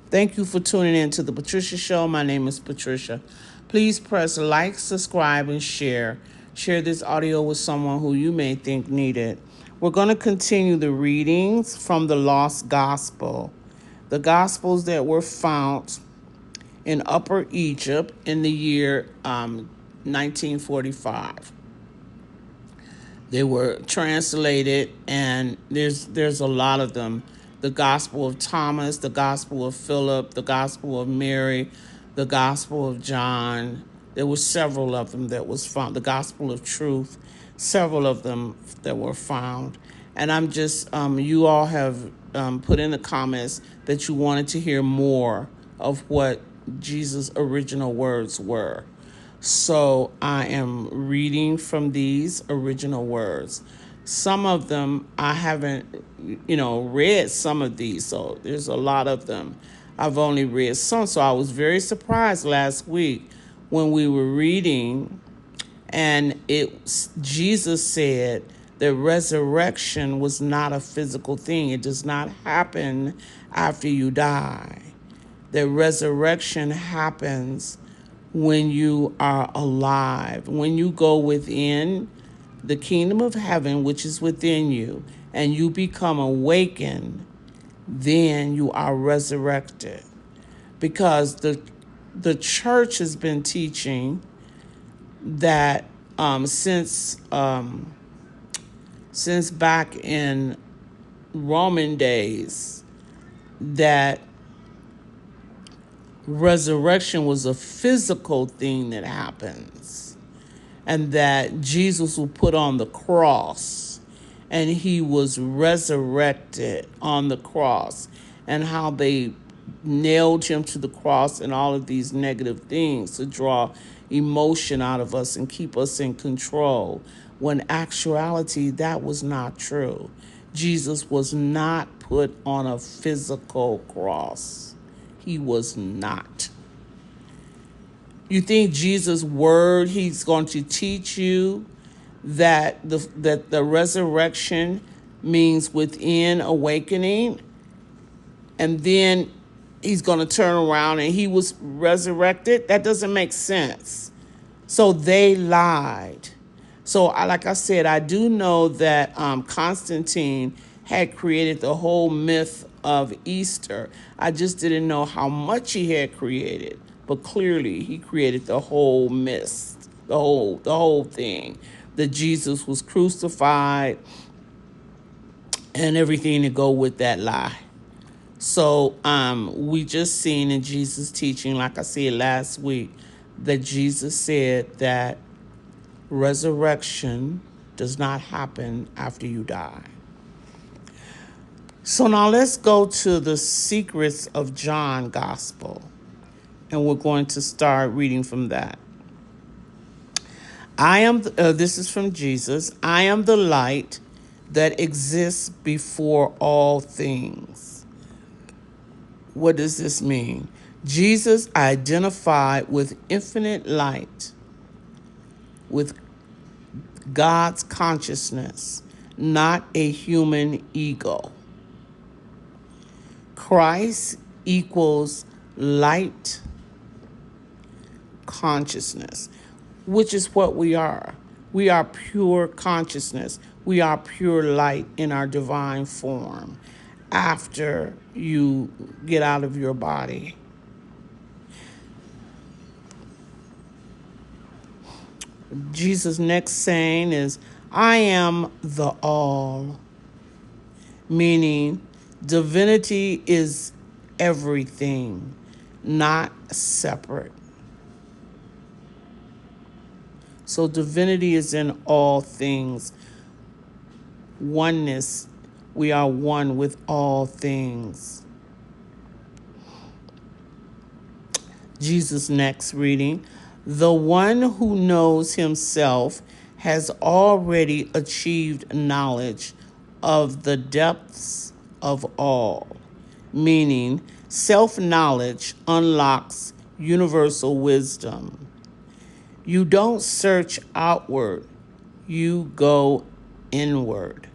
Thank you for tuning in to the Patricia Show. My name is Patricia. Please press like, subscribe, and share. Share this audio with someone who you may think need it. We're going to continue the readings from the Lost Gospel, the Gospels that were found in Upper Egypt in the year 1945. They were translated, and there's a lot of them. The Gospel of Thomas, the Gospel of Philip, the Gospel of Mary, the Gospel of John. There were several of them that was found. The Gospel of Truth, several of them that were found. And I'm just, you all have put in the comments that you wanted to hear more of what Jesus' original words were. So I am reading from these original words. Some of them I haven't, read some of these. So there's a lot of them. I've only read some. So I was very surprised last week when we were reading, and Jesus said that resurrection was not a physical thing. It does not happen after you die. That resurrection happens when you are alive, when you go within the kingdom of heaven, which is within you, and you become awakened, then you are resurrected. Because the church has been teaching that since back in Roman days, that resurrection was a physical thing that happens, and that Jesus was put on the cross and he was resurrected on the cross, and how they nailed him to the cross and all of these negative things to draw emotion out of us and keep us in control, when actuality that was not true. Jesus was not put on a physical cross. He was not. You think Jesus' word, he's going to teach you that the resurrection means within awakening, and then he's going to turn around and he was resurrected? That doesn't make sense. So they lied. So like I said, I do know that Constantine had created the whole myth of Easter. I just didn't know how much he had created, but clearly he created the whole myth, the whole thing, that Jesus was crucified and everything to go with that lie. So we just seen in Jesus' teaching, like I said last week, that Jesus said that resurrection does not happen after you die. So now let's go to the secrets of John Gospel, and we're going to start reading from that. This is from Jesus. I am the light that exists before all things. What does this mean? Jesus identified with infinite light, with God's consciousness, not a human ego. Christ equals light consciousness, which is what we are. We are pure consciousness. We are pure light in our divine form after you get out of your body. Jesus' next saying is, I am the all, meaning divinity is everything, not separate. So divinity is in all things. Oneness, we are one with all things. Jesus' next reading, the one who knows himself has already achieved knowledge of the depths of all, meaning self-knowledge unlocks universal wisdom. You don't search outward, you go inward.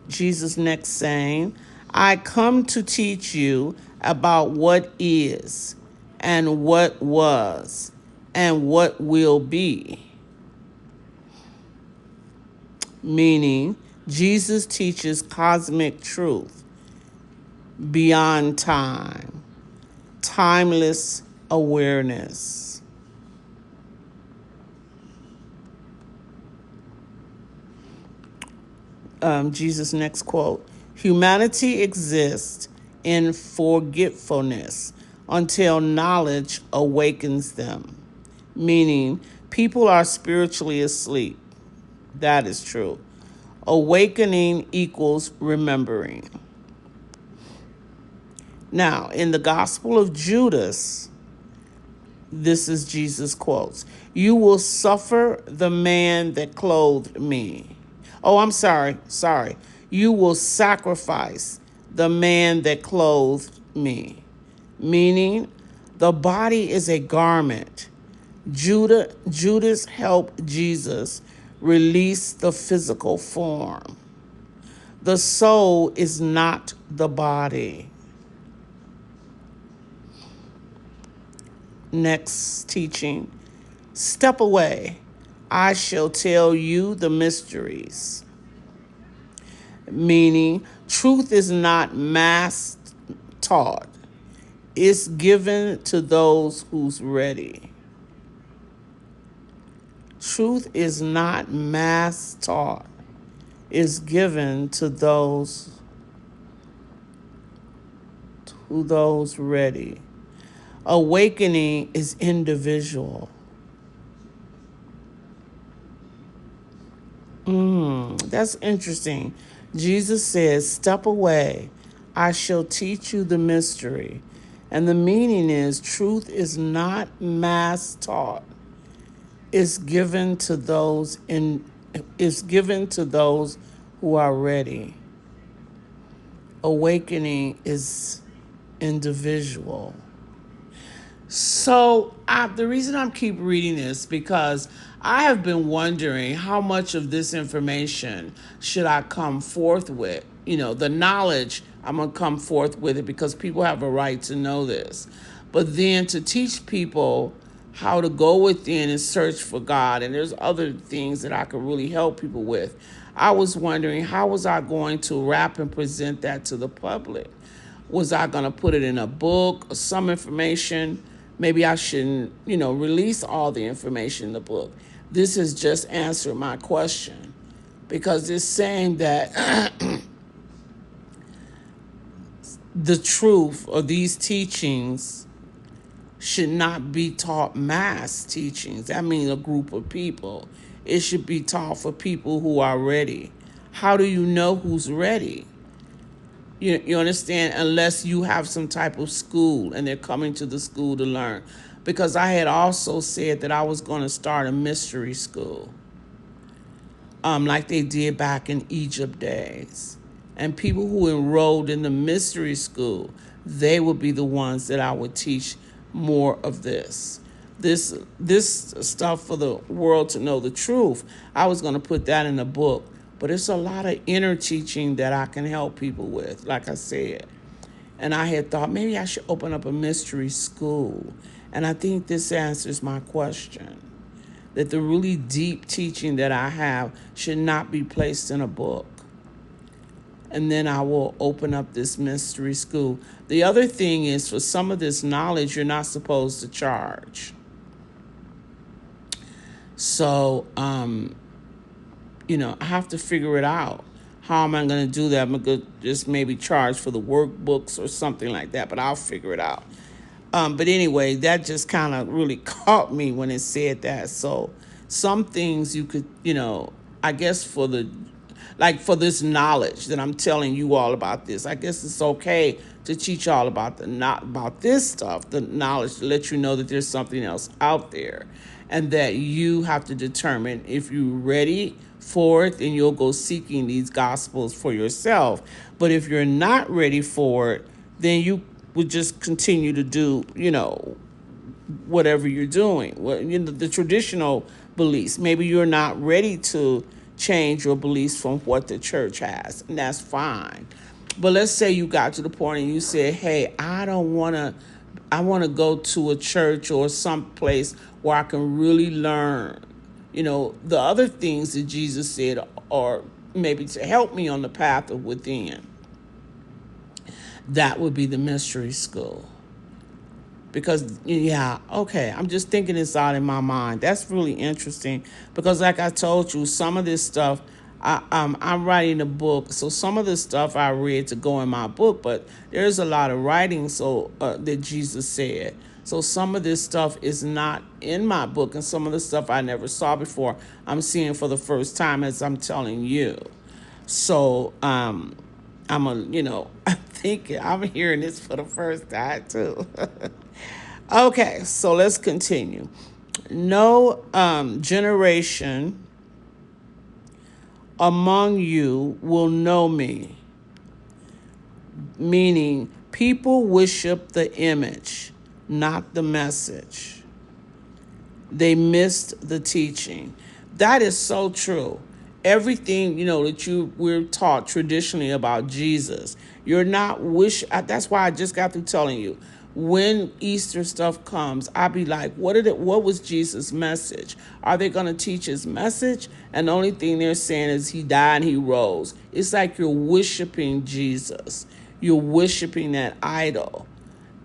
Jesus' next saying, I come to teach you about what is, and what was, and what will be. Meaning, Jesus teaches cosmic truth beyond time, timeless awareness. Jesus' next quote: humanity exists in forgetfulness until knowledge awakens them. Meaning, people are spiritually asleep. That is true. Awakening equals remembering. Now, in the Gospel of Judas, this is Jesus' quotes: you will suffer the man that clothed me. Oh, I'm sorry. You will sacrifice the man that clothed me. Meaning, the body is a garment. Judas helped Jesus release the physical form. The soul is not the body. Next teaching: step away. I shall tell you the mysteries. Meaning, truth is not mass taught. It's given to those who's ready. Truth is not mass taught. It's given to those ready. Awakening is individual. That's interesting. Jesus says, step away. I shall teach you the mystery. And the meaning is, truth is not mass taught. It's given to those who are ready. Awakening is individual. So the reason I keep reading this because I have been wondering how much of this information should I come forth with. The knowledge, I'm going to come forth with it because people have a right to know this. But then to teach people how to go within and search for God, and there's other things that I could really help people with. I was wondering, how was I going to wrap and present that to the public? Was I going to put it in a book or some information? Maybe I shouldn't, release all the information in the book. This has just answered my question because it's saying that the truth of these teachings should not be taught mass teachings. That means a group of people. It should be taught for people who are ready. How do you know who's ready? You understand? Unless you have some type of school and they're coming to the school to learn. Because I had also said that I was going to start a mystery school, like they did back in Egypt days. And people who enrolled in the mystery school, they would be the ones that I would teach more of this. This stuff for the world to know the truth, I was going to put that in a book. But it's a lot of inner teaching that I can help people with, like I said. And I had thought maybe I should open up a mystery school. And I think this answers my question. That the really deep teaching that I have should not be placed in a book. And then I will open up this mystery school. The other thing is, for some of this knowledge, you're not supposed to charge. So, I have to figure it out. How am I going to do that? I'm going to just maybe charge for the workbooks or something like that, but I'll figure it out. But anyway, that just kind of really caught me when it said that. So some things you could, I guess for this knowledge that I'm telling you all about this, I guess it's okay to teach y'all about not about this stuff, the knowledge, to let you know that there's something else out there and that you have to determine if you're ready for it, then you'll go seeking these gospels for yourself. But if you're not ready for it, then you would just continue to do, whatever you're doing. Well, the traditional beliefs. Maybe you're not ready to change your beliefs from what the church has, and that's fine. But let's say you got to the point and you said, hey, I want to go to a church or some place where I can really learn, the other things that Jesus said, or maybe to help me on the path of within. That would be the mystery school. Because, yeah, okay, I'm just thinking this out in my mind. That's really interesting because, like I told you, some of this stuff, I'm writing a book, so some of the stuff I read to go in my book, but there's a lot of writing that Jesus said. So some of this stuff is not in my book, and some of the stuff I never saw before, I'm seeing for the first time as I'm telling you. So I'm thinking, I'm hearing this for the first time too. Okay, so let's continue. No generation among you will know me, meaning people worship the image, not the message. They missed the teaching. That is so true. Everything, that we're taught traditionally about Jesus, you're not that's why I just got through telling you, when Easter stuff comes, I'll be like, what was Jesus' message? Are they going to teach his message? And the only thing they're saying is he died and he rose. It's like you're worshiping Jesus. You're worshiping that idol.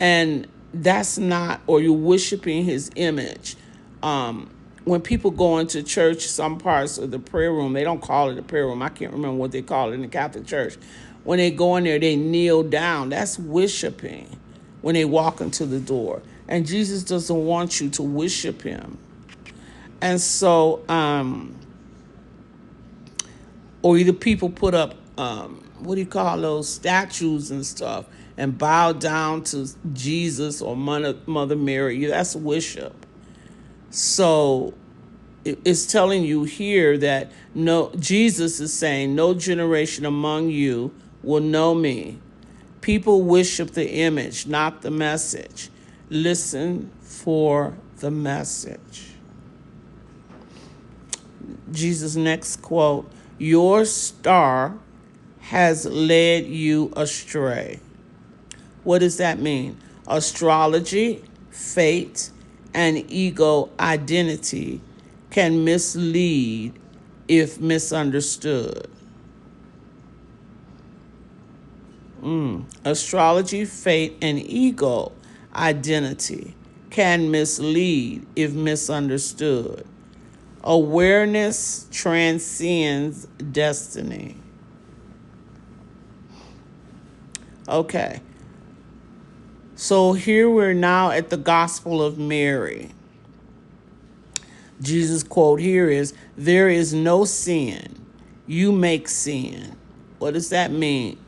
And that's not, or you're worshiping his image. When people go into church, some parts of the prayer room, they don't call it a prayer room. I can't remember what they call it in the Catholic Church. When they go in there, they kneel down. That's worshiping when they walk into the door. And Jesus doesn't want you to worship him. And so, or either people put up, what do you call those, statues and stuff, and bow down to Jesus or Mother Mary. That's worship. So it's telling you here that Jesus is saying, no generation among you will know me. People worship the image, not the message. Listen for the message. Jesus' next quote, your star has led you astray. What does that mean? Astrology, fate, and ego identity can mislead if misunderstood. Astrology, fate, and ego identity can mislead if misunderstood. Awareness transcends destiny. Okay. So here we're now at the Gospel of Mary. Jesus' quote here is, there is no sin. You make sin. What does that mean?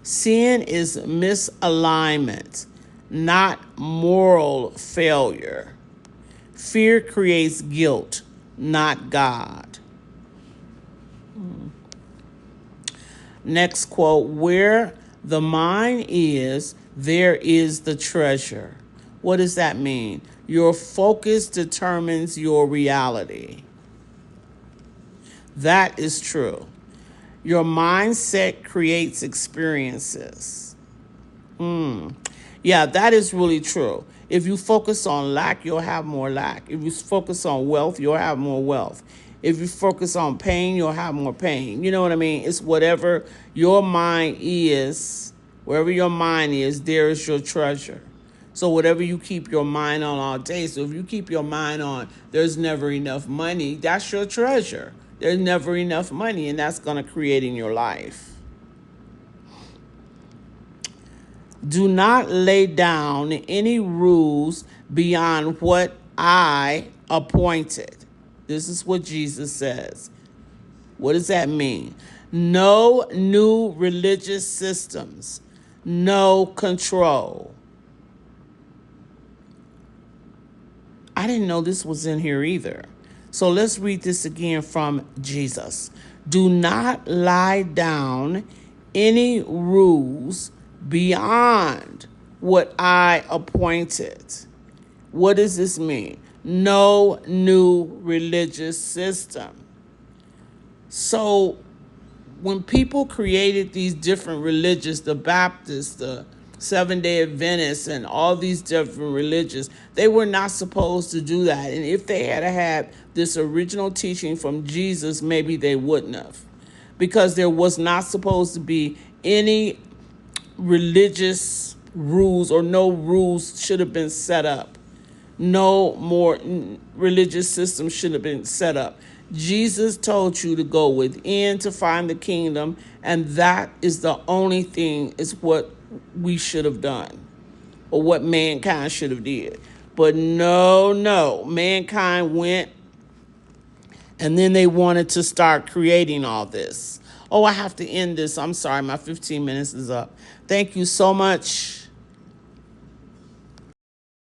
Sin is misalignment, not moral failure. Fear creates guilt, not God. Next quote, where the mind is, there is the treasure. What does that mean? Your focus determines your reality. That is true. Your mindset creates experiences. Yeah, that is really true. If you focus on lack, you'll have more lack. If you focus on wealth, you'll have more wealth. If you focus on pain, you'll have more pain. You know what I mean? It's whatever your mind is, wherever your mind is, there is your treasure. So whatever you keep your mind on all day, so if you keep your mind on there's never enough money, that's your treasure. There's never enough money, and that's going to create in your life. Do not lay down any rules beyond what I appointed. This is what Jesus says. What does that mean? No new religious systems. No control. I didn't know this was in here either. So let's read this again from Jesus. Do not lie down any rules beyond what I appointed. What does this mean? No new religious system. So when people created these different religions, the Baptists, the Seventh-day Adventists, and all these different religions, they were not supposed to do that. And if they had this original teaching from Jesus, maybe they wouldn't have. Because there was not supposed to be any religious rules, or no rules should have been set up. No more religious system should have been set up. Jesus told you to go within to find the kingdom, and that is the only thing, is what we should have done, or what mankind should have did. But no, mankind went, and then they wanted to start creating all this. Oh, I have to end this. I'm sorry, my 15 minutes is up. Thank you so much.